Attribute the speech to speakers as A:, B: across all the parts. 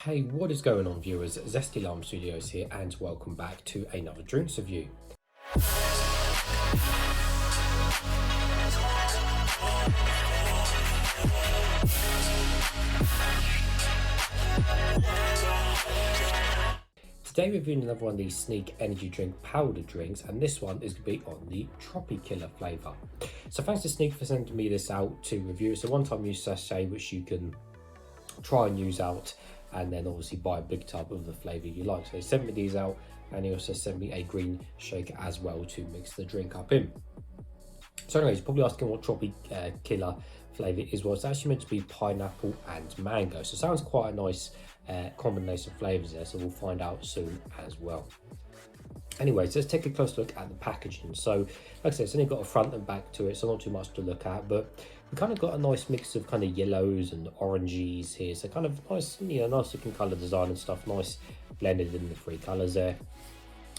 A: Hey, what is going on, viewers? Zesty Lime Studios here, and welcome back to another drinks review. Today we're reviewing another one of these Sneak energy drink powder drinks, and this one is going to be on the Tropikilla flavour. So thanks to Sneak for sending me this out to review. It's a one-time use sachet which you can try and use out, and then obviously buy a big tub of the flavour you like. So he sent me these out, and he also sent me a green shaker as well to mix the drink up in. So anyways, you're probably asking what Tropikilla flavour is. Well, it's actually meant to be pineapple and mango, so it sounds quite a nice combination of flavours there, so we'll find out soon as well. Anyways, let's take a close look at the packaging. So like I said, it's only got a front and back to it, so not too much to look at, but we kind of got a nice mix of kind of yellows and oranges here, so kind of nice, nice looking colour design and stuff, nice blended in the three colours there.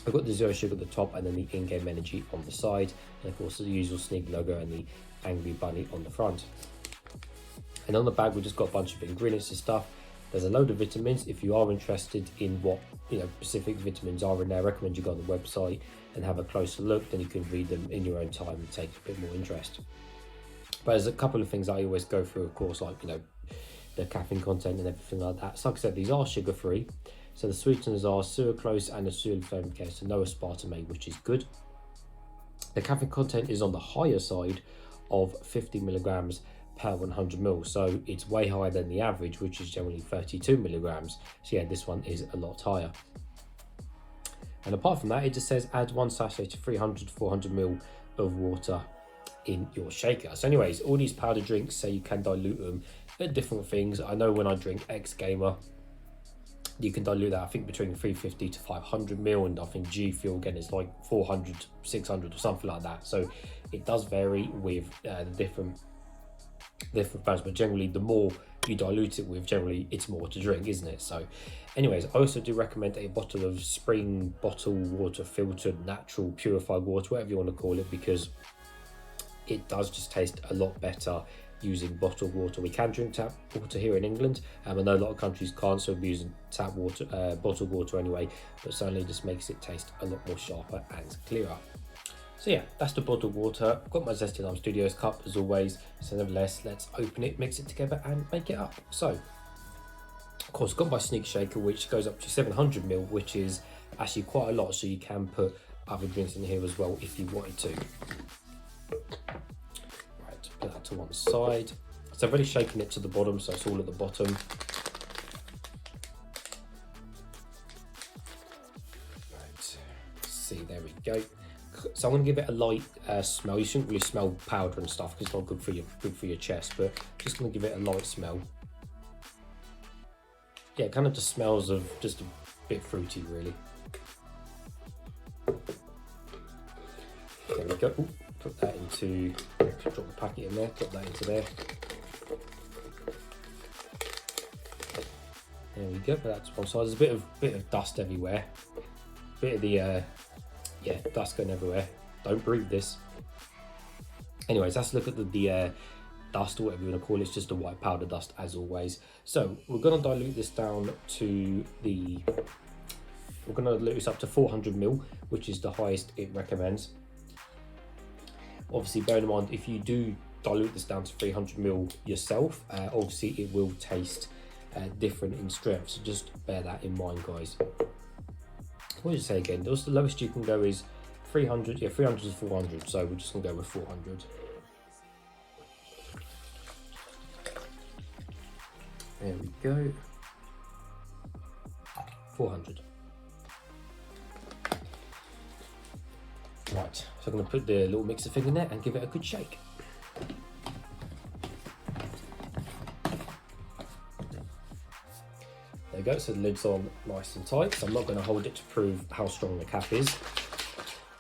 A: We've got the zero sugar at the top, and then the in-game energy on the side, and of course the usual Sneak logo and the angry bunny on the front. And on the bag we've just got a bunch of ingredients and stuff. There's a load of vitamins. If you are interested in what specific vitamins are in there, I recommend you go on the website and have a closer look. Then you can read them in your own time and take a bit more interest. But there's a couple of things I always go through, of course, like the caffeine content and everything like that. So like I said, these are sugar free. So the sweeteners are sucralose and acetylflavic, so no aspartame, which is good. The caffeine content is on the higher side of 50 milligrams per 100 ml, so it's way higher than the average, which is generally 32 milligrams. So yeah, this one is a lot higher. And apart from that, it just says add one sachet to 300 to 400 ml of water in your shaker. So anyways, all these powder drinks say you can dilute them at different things. I know when I drink X Gamer, you can dilute that, I think, between 350 to 500 ml, and I think G Fuel again is like 400 600 or something like that. So it does vary with the different brands, but generally the more you dilute it with, generally it's more to drink, isn't it? So anyways, I also do recommend a bottle of spring bottled water, filtered natural purified water, whatever you want to call it, because it does just taste a lot better using bottled water. We can drink tap water here in England, I know a lot of countries can't, so we're using tap water, bottled water anyway, but certainly just makes it taste a lot more sharper and clearer. So yeah, that's the bottled water. I've got my Zesty Lime Studios cup as always, so nevertheless, let's open it, mix it together and make it up. So of course, got my Sneak shaker, which goes up to 700 ml, which is actually quite a lot, so you can put other drinks in here as well if you wanted to. Right, put that to one side. So I've already shaken it to the bottom, so it's all at the bottom. Right, see, there we go. So I'm going to give it a light smell. You shouldn't really smell powder and stuff because it's not good for your chest, but just going to give it a light smell. Yeah, it kind of just smells of just a bit fruity, really. There we go. Ooh, put that into, drop the packet in there, drop that into there. There we go, put that to one side. There's a bit of dust everywhere. Bit of the yeah, dust going everywhere. Don't breathe this. Anyways, let's look at the dust, or whatever you want to call it. It's just a white powder dust as always. So we're going to dilute this down to we're going to dilute this up to 400 ml, which is the highest it recommends. Obviously, bear in mind, if you do dilute this down to 300 ml yourself, obviously it will taste different in strength. So just bear that in mind, guys. What did you say again? The lowest you can go is 300, yeah, 300 to 400, so we're just going to go with 400. There we go. 400. Right, so I'm going to put the little mixer thing in there and give it a good shake. There you go, so the lid's on nice and tight, so I'm not going to hold it to prove how strong the cap is.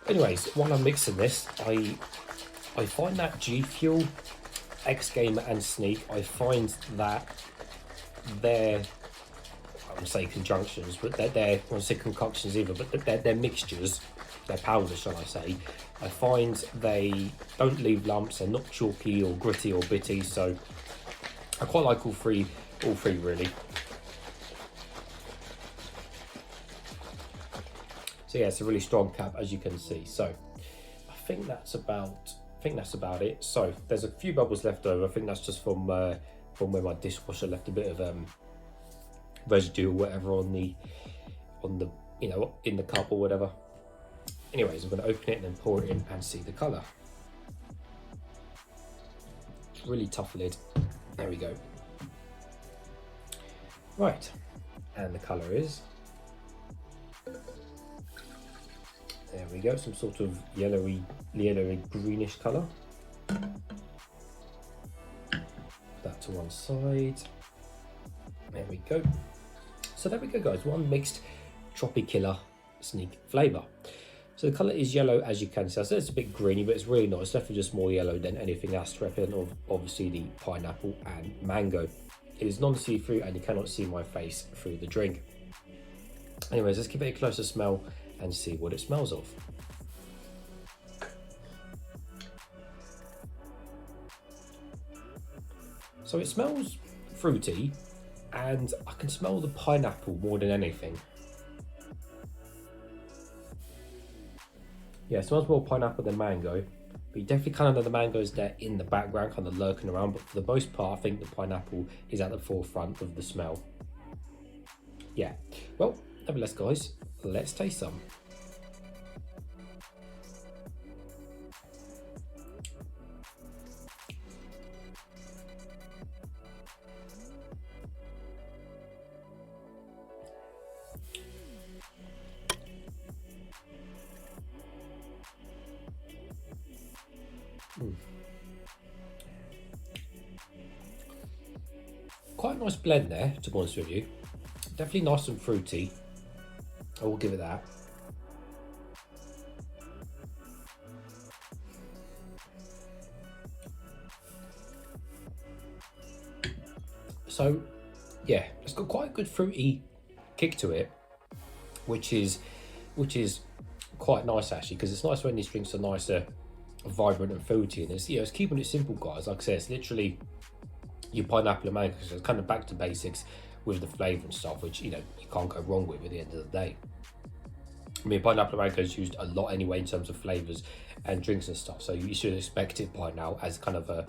A: Anyways, while I'm mixing this, I find that G Fuel, X Gamer and Sneak, I find that they're, I wouldn't say conjunctions, but they're I won't say concoctions either, but they're mixtures, they're powders, shall I say. I find they don't leave lumps, they're not chalky or gritty or bitty, so I quite like all three really. So yeah, it's a really strong cap, as you can see. So I think that's about it. So there's a few bubbles left over. I think that's just from where my dishwasher left a bit of residue or whatever on the you know, in the cup or whatever. Anyways, I'm going to open it and then pour it in and see the colour. It's a really tough lid. There we go. Right, and the colour is, there we go, some sort of yellowy greenish colour. That to one side. There we go. So there we go, guys, one mixed Tropikilla sneak flavour. So the colour is yellow, as you can see. I said it's a bit greeny, but it's really not. It's definitely just more yellow than anything else, representative of obviously the pineapple and mango. It is non-see-through and you cannot see my face through the drink. Anyways, let's give it a closer smell and see what it smells of. So it smells fruity and I can smell the pineapple more than anything. Yeah, it smells more pineapple than mango, but you definitely kind of know the mango's there in the background, kind of lurking around, but for the most part, I think the pineapple is at the forefront of the smell. Yeah, well, nevertheless, guys, let's taste some. Quite a nice blend there, to be honest with you. Definitely nice and fruity. I will give it that. So yeah, it's got quite a good fruity kick to it, which is quite nice actually, because it's nice when these drinks are nicer, vibrant and fruity, and it's, you know, it's keeping it simple, guys. Like I said, it's literally your pineapple and mango, so it's kind of back to basics with the flavour and stuff, which, you know, you can't go wrong with at the end of the day. I mean, pineapple and mango is used a lot anyway in terms of flavours and drinks and stuff, so you should expect it by now as kind of a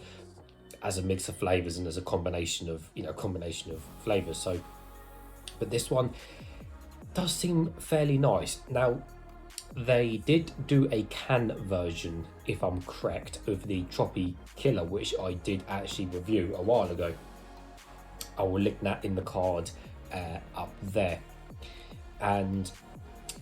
A: mix of flavours and as a combination of flavours. So, but this one does seem fairly nice. Now, they did do a can version, if I'm correct, of the Tropikilla, which I did actually review a while ago. I will link that in the card up there. And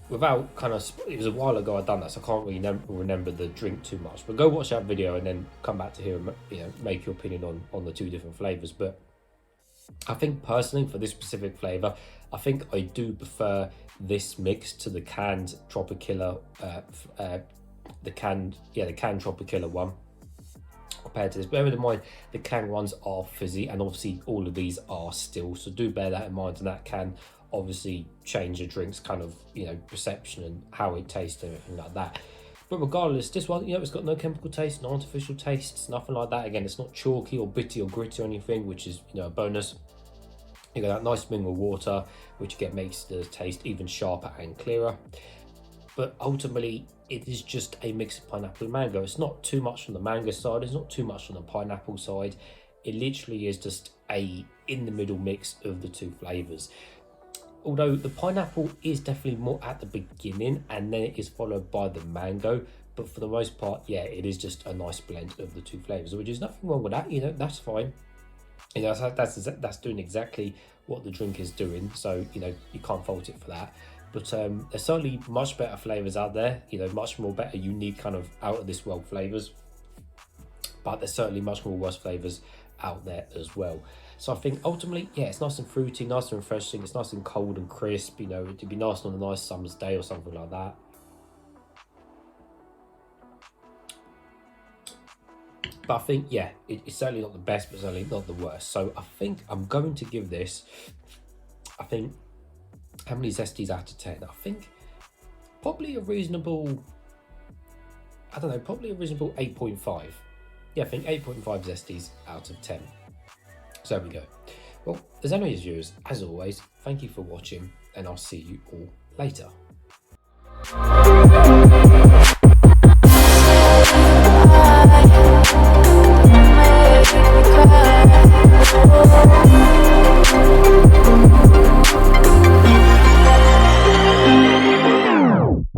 A: without kind of, it was a while ago I'd done that, so I can't really remember the drink too much. But go watch that video and then come back to here and, you know, make your opinion on the two different flavours. But I think personally for this specific flavour, I think I do prefer this mix to the canned Tropikilla, the canned Tropikilla one compared to this. Bear in mind, the canned ones are fizzy, and obviously all of these are still, so do bear that in mind, and that can obviously change a drink's kind of, you know, perception and how it tastes and everything like that. But regardless, this one, you know, it's got no chemical taste, no artificial tastes, nothing like that. Again, it's not chalky or bitty or gritty or anything, which is, you know, a bonus. You got that nice mineral water, which again makes the taste even sharper and clearer. But ultimately, it is just a mix of pineapple and mango. It's not too much on the mango side, it's not too much on the pineapple side. It literally is just a in the middle mix of the two flavours. Although the pineapple is definitely more at the beginning, and then it is followed by the mango. But for the most part, yeah, it is just a nice blend of the two flavours, which is nothing wrong with that. You know, that's fine. You know, that's doing exactly what the drink is doing, so, you know, you can't fault it for that. But there's certainly much better flavours out there, you know, much more better unique kind of out of this world flavours, but there's certainly much more worse flavours out there as well. So I think ultimately, yeah, it's nice and fruity, nice and refreshing, it's nice and cold and crisp, you know, it'd be nice on a nice summer's day or something like that. But I think, yeah, it's certainly not the best, but certainly not the worst. So I think I'm going to give this, I think, how many zesties out of 10? I think probably a reasonable, I don't know, probably a reasonable 8.5. Yeah, I think 8.5 zesties out of 10. So there we go. Well, as always, viewers, as always, thank you for watching, and I'll see you all later. bye.